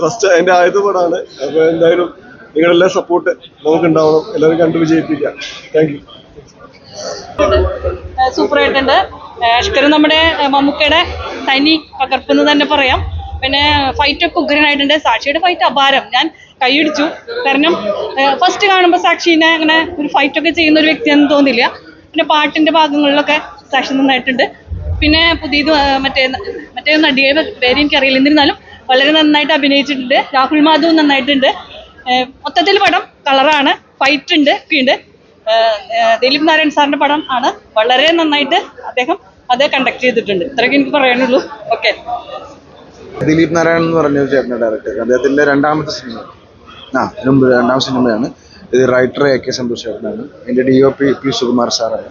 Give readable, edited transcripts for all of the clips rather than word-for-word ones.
First അതിന്റെ ആദ്യത്തെ പടമാണ്. അപ്പൊ എന്തായാലും നിങ്ങളെല്ലാം സപ്പോർട്ട് നമുക്ക് ഉണ്ടാവണം. എല്ലാവരും കണ്ടു വിജയിപ്പിക്കാം. Thank you. സൂപ്പറായിട്ടുണ്ട്. അഷ്കർ നമ്മുടെ മമ്മൂക്കയുടെ തനി പകർപ്പെന്ന് തന്നെ പറയാം. പിന്നെ ഫൈറ്റൊക്കെ ഉഗ്രനായിട്ടുണ്ട്. സാക്ഷിയുടെ ഫൈറ്റ് അപാരം. ഞാൻ കൈയടിച്ചു. കാരണം ഫസ്റ്റ് കാണുമ്പോൾ സാക്ഷിനെ അങ്ങനെ ഒരു ഫൈറ്റൊക്കെ ചെയ്യുന്ന ഒരു വ്യക്തിയാണെന്ന് തോന്നില്ല. പിന്നെ പാട്ടിന്റെ ഭാഗങ്ങളിലൊക്കെ സാക്ഷി നന്നായിട്ടുണ്ട്. പിന്നെ പുതിയത് മറ്റേ നടിയുടെ പേര് എനിക്കറിയില്ല. എന്നിരുന്നാലും വളരെ നന്നായിട്ട് അഭിനയിച്ചിട്ടുണ്ട്. രാഹുൽ മാധവ് നന്നായിട്ടുണ്ട്. മൊത്തത്തിൽ പടം കളറാണ്. ഫൈറ്റ് ഉണ്ട്, ഒക്കെ ഉണ്ട്. ദിലീപ് നാരായൺ സാറിന്റെ പടം ആണ്. വളരെ നന്നായിട്ട് അദ്ദേഹം അത് കണ്ടക്ട് ചെയ്തിട്ടുണ്ട്. ഇത്രയൊക്കെ എനിക്ക് പറയാനുള്ളൂ. ഓക്കെ. ദിലീപ് നാരായൺ എന്ന് പറഞ്ഞ ഒരു ചേട്ടൻ്റെ ഡയറക്ടർ, അദ്ദേഹത്തിന്റെ രണ്ടാമത്തെ സിനിമ, രണ്ടാം സിനിമയാണ് ഇത്. റൈറ്റർ AK സന്തോഷ് ചേട്ടനാണ്. എൻ്റെ DOP P സുകുമാർ സാറാണ്.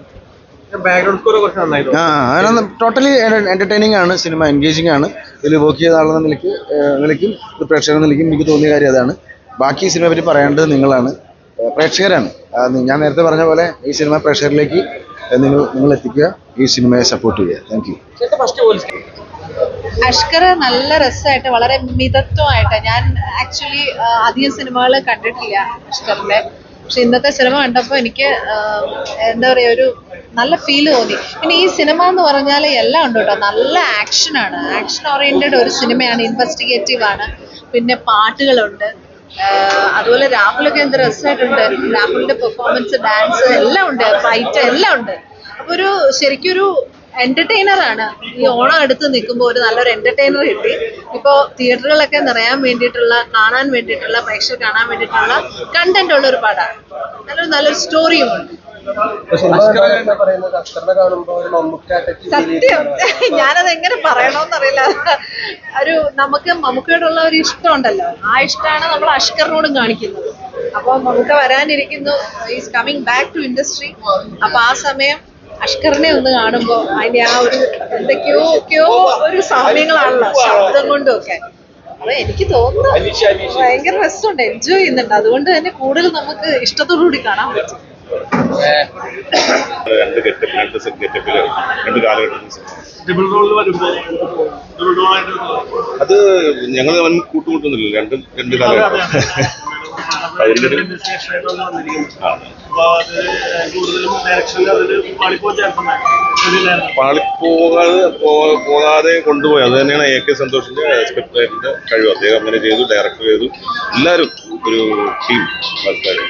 ടോട്ടലി എന്റർടൈനിങ് ആണ് സിനിമ, എൻഗേജിങ് ആണ്. ഇതിൽ വർക്ക് ചെയ്ത ആളെന്ന നിലയ്ക്കും പ്രേക്ഷകർ നിലയ്ക്കും എനിക്ക് തോന്നിയ കാര്യം അതാണ്. ബാക്കി ഈ സിനിമയെ പറ്റി പറയേണ്ടത് നിങ്ങളാണ്, പ്രേക്ഷകരാണ്. ഞാൻ നേരത്തെ പറഞ്ഞ പോലെ ഈ സിനിമ പ്രേക്ഷകരിലേക്ക് നിങ്ങൾ എത്തിക്കുക, ഈ സിനിമയെ സപ്പോർട്ട് ചെയ്യുക. Thank you. അഷ്കർ നല്ല രസമായിട്ട്, വളരെ മിതത്വമായിട്ട്. ഞാൻ ആക്ച്വലി അധികം സിനിമകൾ കണ്ടിട്ടില്ല അഷ്കറിന്റെ. പക്ഷെ ഇന്നത്തെ സിനിമ കണ്ടപ്പോൾ എനിക്ക് എന്താ പറയുക, ഒരു നല്ല ഫീല് തോന്നി. പിന്നെ ഈ സിനിമ എന്ന് പറഞ്ഞാൽ എല്ലാം ഉണ്ട് കേട്ടോ. നല്ല ആക്ഷനാണ്, ആക്ഷൻ ഓറിയന്റഡ് ഒരു സിനിമയാണ്. ഇൻവെസ്റ്റിഗേറ്റീവ് ആണ്. പിന്നെ പാട്ടുകളുണ്ട്. അതുപോലെ രാഹുലൊക്കെ എന്ത് രസമായിട്ടുണ്ട്. രാഹുലിന്റെ പെർഫോമൻസ്, ഡാൻസ് എല്ലാം ഉണ്ട്, ഫൈറ്റ് എല്ലാം ഉണ്ട്. അപ്പൊ ശരിക്കൊരു എന്റർടൈനർ ആണ്. ഈ ഓണം അടുത്ത് നിൽക്കുമ്പോൾ ഒരു നല്ലൊരു എന്റർടൈനർ കിട്ടി. ഇപ്പോ തിയേറ്ററുകളൊക്കെ നിറയാൻ വേണ്ടിയിട്ടുള്ള, കാണാൻ വേണ്ടിയിട്ടുള്ള, പ്രേക്ഷകർ കാണാൻ വേണ്ടിയിട്ടുള്ള കണ്ടന്റ് ഉള്ള ഒരു പടമാണ്. നല്ലൊരു സ്റ്റോറിയും ഉണ്ട്. സത്യം, ഞാനത് എങ്ങനെ പറയണോന്നറിയില്ല. നമുക്ക് മമ്മൂക്കയോടുള്ള ഒരു ഇഷ്ടം ഉണ്ടല്ലോ, ആ ഇഷ്ടമാണ് നമ്മൾ അഷ്കറിനോടും കാണിക്കുന്നത്. അപ്പൊ മമ്മൂക്ക വരാനിരിക്കുന്നു, is coming back to industry. അപ്പൊ ആ സമയം അഷ്കറിനെ ഒന്ന് കാണുമ്പോൾ അതിന്റെ ആ ഒരു എന്തൊക്കെയോ ഒരു സാമ്യങ്ങളാണല്ലോ, ശബ്ദം കൊണ്ടും ഒക്കെ. അപ്പൊ എനിക്ക് തോന്നുന്നു ഭയങ്കര രസമുണ്ട്, എൻജോയ് ചെയ്യുന്നുണ്ട്. അതുകൊണ്ട് തന്നെ കൂടുതൽ നമുക്ക് ഇഷ്ടത്തോടുകൂടി കാണാൻ പറ്റും. അത് ഞങ്ങൾ കൂട്ടുമുട്ടുന്നില്ല, രണ്ട് കാലഘട്ടം. പോകാതെ കൊണ്ടുപോയി. അത് തന്നെയാണ് AK സന്തോഷിന്റെ സ്ക്രിപ്റ്റ് റൈറ്ററിന്റെ കഴിവ്. അദ്ദേഹം അങ്ങനെ ചെയ്തു, ഡയറക്ടർ ചെയ്തു. എല്ലാവരും ഒരു ടീം ഹാപ്പിയായി.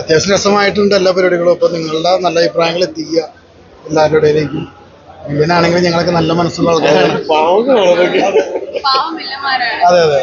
അത്യാവശ്യം രസമായിട്ടുണ്ട് എല്ലാ പരിപാടികളും. അപ്പോൾ നിങ്ങളുടെ നല്ല അഭിപ്രായങ്ങൾ എത്തിക്കുക എല്ലാവരുടെ ഇടയിലേക്കും. വില്ലനാണെങ്കിലും ഞങ്ങളൊക്കെ നല്ല മനസ്സുള്ള ആൾക്കാരാണ്. അതെ.